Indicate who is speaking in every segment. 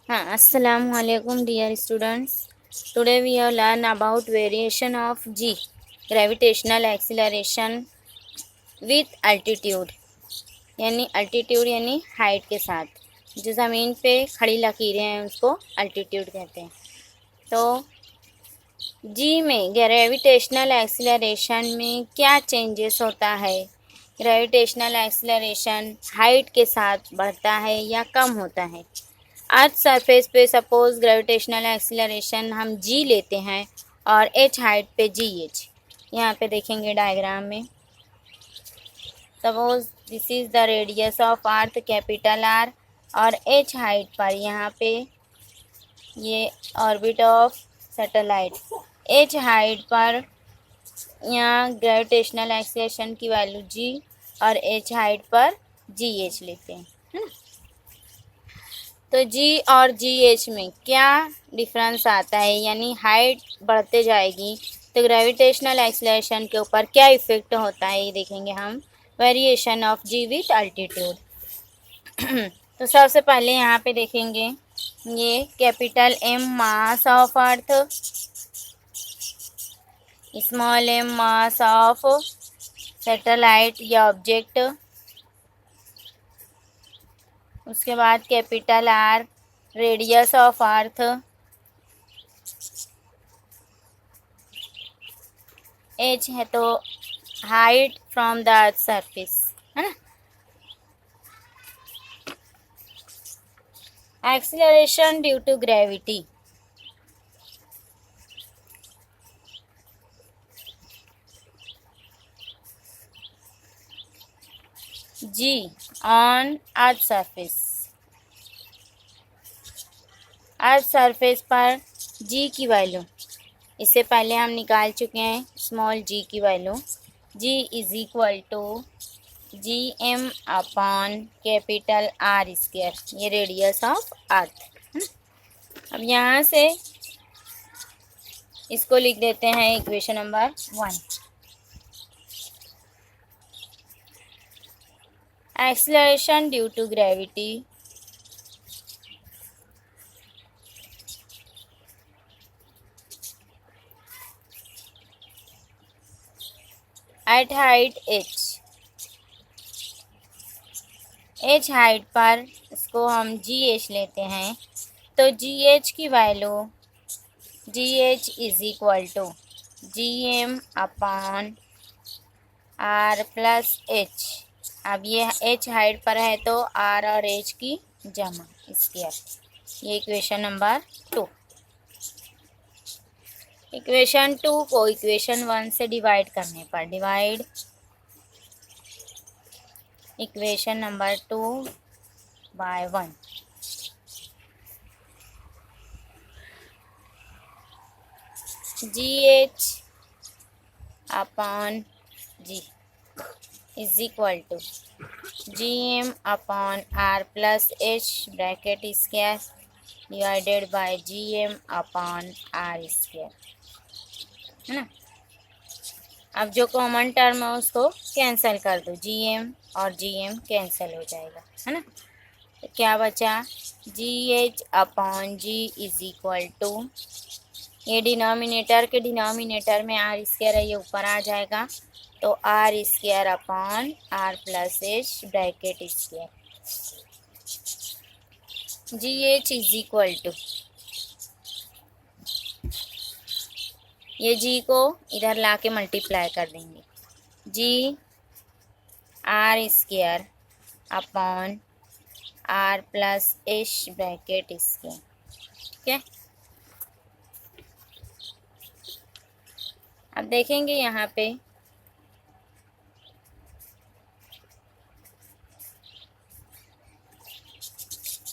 Speaker 1: Assalamu alaikum dear students. Today we have learn about variation of g, gravitational acceleration with altitude. यानी altitude यानी height के साथ, जो ज़मीन पे खड़ी लकीरें हैं उसको अल्टीट्यूड कहते हैं। तो जी में ग्रेविटेशनल एक्सीलरेशन में क्या चेंजेस होता है? ग्रेविटेशनल एक्सीलरेशन हाइट के साथ बढ़ता है या कम होता है? अर्थ सरफेस पे सपोज ग्रेविटेशनल एक्सीलरेशन हम जी लेते हैं और एच हाइट पे जी एच, यहाँ पे देखेंगे डायग्राम में। Suppose this is the radius of earth capital R, और एच हाइट पर यहाँ पे ये orbit of satellite, H height पर यहाँ ग्रेविटेशनल एक्सीलरेशन की वैल्यू जी और एच हाइट पर जी एच लेते हैं, है ना। तो जी और जी एच में क्या डिफरेंस आता है, यानी हाइट बढ़ते जाएगी तो ग्रेविटेशनल एक्सीलरेशन के ऊपर क्या इफ़ेक्ट होता है, ये देखेंगे हम। Variation of G with altitude. तो सबसे पहले यहाँ पे देखेंगे ये capital M mass of earth, small M mass of satellite या ऑब्जेक्ट, उसके बाद capital R radius of earth, H है तो height from the earth surface, है ना। Acceleration due to gravity, G on earth surface, earth surface पर G की value इससे पहले हम निकाल चुके हैं, स्मॉल जी की value G is equal to G M upon capital R square, ये रेडियस ऑफ अर्थ। अब यहाँ से इसको लिख देते हैं equation number 1। Acceleration due to gravity at height H height पर इसको हम जी एच लेते हैं, तो जी एच की value G H is equal to G M upon R plus H. अब ये एच हाइट पर है तो आर और एच की जमा स्क्वायर, ये इक्वेशन नंबर 2। इक्वेशन 2 को इक्वेशन 1 से डिवाइड करने पर divide equation number 2 by 1, G H upon G is equal to G M upon R plus H bracket square divided by G M upon R square, है ना। अब जो common term है उसको कैंसिल कर दो, जी एम और G M cancel हो जाएगा, है ना। तो क्या बचा, जी H upon G is equal to, ये डिनोमिनेटर के डिनोमिनेटर में आर स्क्वायर है, ये ऊपर आ जाएगा, तो are square upon R plus H bracket square, ji H is equal to, ये जी को इधर ला के मल्टीप्लाई कर देंगे, जी are square upon R plus H bracket square, ठीक है। अब देखेंगे यहाँ पे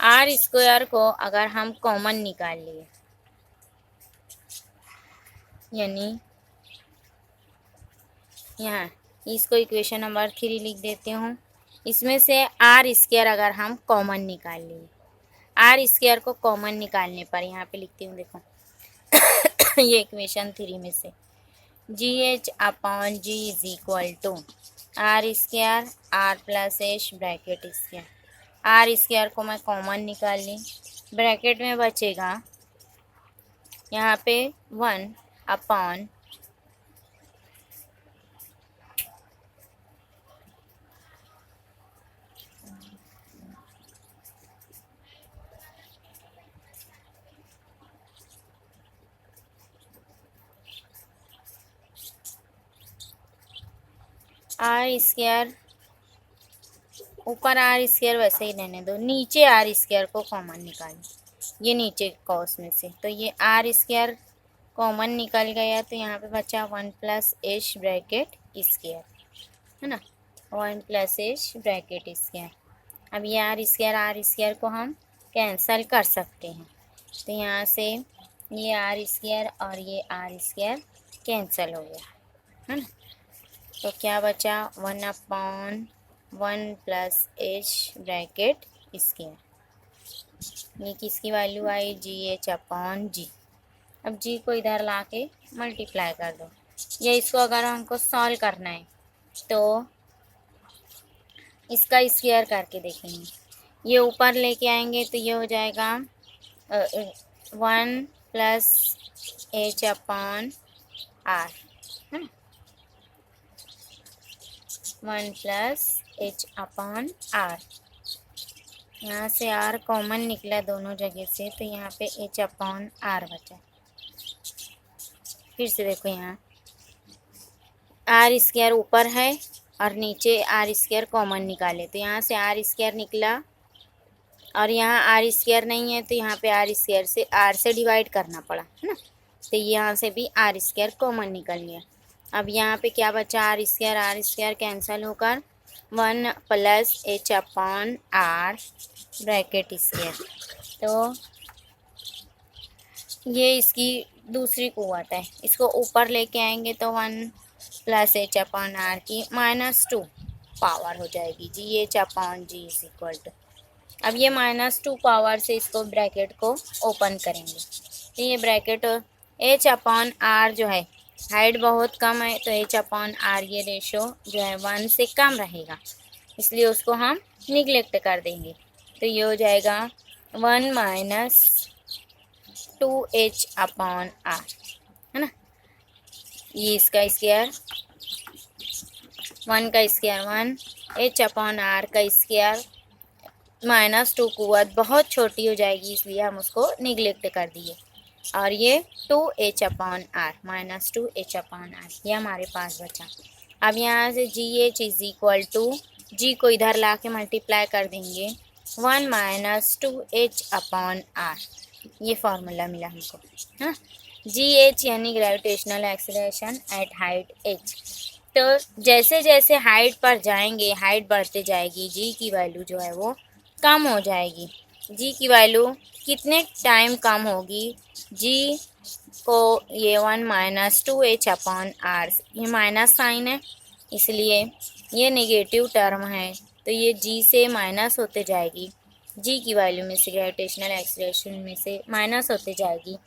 Speaker 1: आर स्क्वायर को अगर हम कॉमन निकाल लिए, यानी यहाँ इसको इक्वेशन नंबर 3 लिख देती हूँ, इसमें से आर स्क्वायर अगर हम कॉमन निकाल लिए, आर स्क्वायर को कॉमन निकालने पर यहाँ पे लिखती हूँ, देखो ये इक्वेशन 3 में से जी H upon G is equal to R square R plus H bracket square, R square को मैं कॉमन निकाल ली, ब्रैकेट में बचेगा यहाँ पे 1 अपॉन आर स्क्वायर, ऊपर आर स्क्वायर वैसे ही रहने दो, नीचे आर स्क्वायर को कॉमन निकालो, ये नीचे कॉस में से, तो ये आर स्क्वायर कॉमन निकल गया, तो यहाँ पे बचा 1 प्लस एच ब्रैकेट स्क्वायर, है ना, 1 प्लस एच ब्रैकेट स्क्वायर। अब ये आर स्क्वायर को हम कैंसिल कर सकते हैं, तो यहाँ से ये आर स्क्वायर और ये आर स्क्वायर कैंसिल हो गया, है ना, तो क्या बचा 1 upon 1 plus H bracket square. ये किसकी वैल्यू आई, जी एच अपॉन जी। अब जी को इधर ला के मल्टीप्लाई कर दो, ये इसको अगर हमको सॉल्व करना है तो इसका स्क्वायर करके देखेंगे, ये ऊपर लेके आएंगे तो ये हो जाएगा 1 प्लस एच अपॉन आर, है ना, 1 प्लस एच अपॉन आर। यहाँ से आर कॉमन निकला दोनों जगह से, तो यहाँ पे एच अपॉन आर बचा। फिर से देखो, यहाँ आर स्क्वायर ऊपर है और नीचे आर स्क्वायर कॉमन निकाले, तो यहाँ से आर स्क्वायर निकला और यहाँ आर स्क्वायर नहीं है, तो यहाँ पे आर स्क्वायर से आर से डिवाइड करना पड़ा, है ना, तो यहाँ से भी आर स्क्वायर कॉमन निकल गया। अब यहाँ पे क्या बचा, आर स्क्वायर कैंसिल होकर 1 plus H upon R bracket square, तो ये इसकी दूसरी कुव्वत है, इसको ऊपर लेके आएंगे तो 1 प्लस एच अपॉन आर की -2 पावर हो जाएगी, G H upon G is equal to. अब ये -2 पावर से इसको ब्रैकेट को ओपन करेंगे, तो ये ब्रैकेट एच अपॉन आर जो है हाइट बहुत कम है, तो एच अपॉन आर ये रेशो जो है 1 से कम रहेगा, इसलिए उसको हम निगलेक्ट कर देंगे, तो ये हो जाएगा 1 माइनस 2h अपॉन आर, है ना, ये इसका स्क्वायर 1 का स्क्वायर 1, एच अपॉन आर का स्क्वायर -2 कुव्वत बहुत छोटी हो जाएगी, इसलिए हम उसको निगलेक्ट कर दिए, और ये 2h upon are -2h upon r ये हमारे पास बचा। अब यहाँ से जी H is equal to, g को इधर ला के मल्टीप्लाई कर देंगे 1 माइनस 2h अपॉन आर, ये फार्मूला मिला हमको, है ना, जी एच यानी gravitational acceleration at height h। तो जैसे जैसे हाइट पर जाएंगे हाइट बढ़ते जाएगी, जी की वैल्यू जो है वो कम हो जाएगी। जी की वैल्यू कितने टाइम कम होगी, जी को ये 1 माइनस 2h अपॉन आर, ये माइनस साइन है इसलिए ये नेगेटिव टर्म है, तो ये जी से माइनस होते जाएगी, जी की वैल्यू में से ग्रेविटेशनल एक्सीलरेशन में से माइनस होते जाएगी,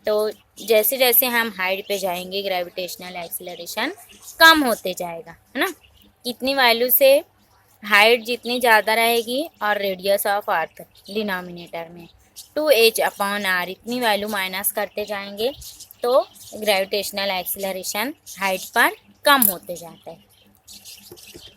Speaker 1: तो जैसे जैसे हम हाइट पे जाएंगे ग्रेविटेशनल एक्सीलरेशन कम होते जाएगा, है ना, कितनी वैल्यू से, हाइट जितनी ज़्यादा रहेगी और रेडियस ऑफ अर्थ डिनोमिनेटर में 2h अपॉन आर इतनी वैल्यू माइनस करते जाएंगे, तो ग्रेविटेशनल एक्सीलरेशन हाइट पर कम होते जाता है।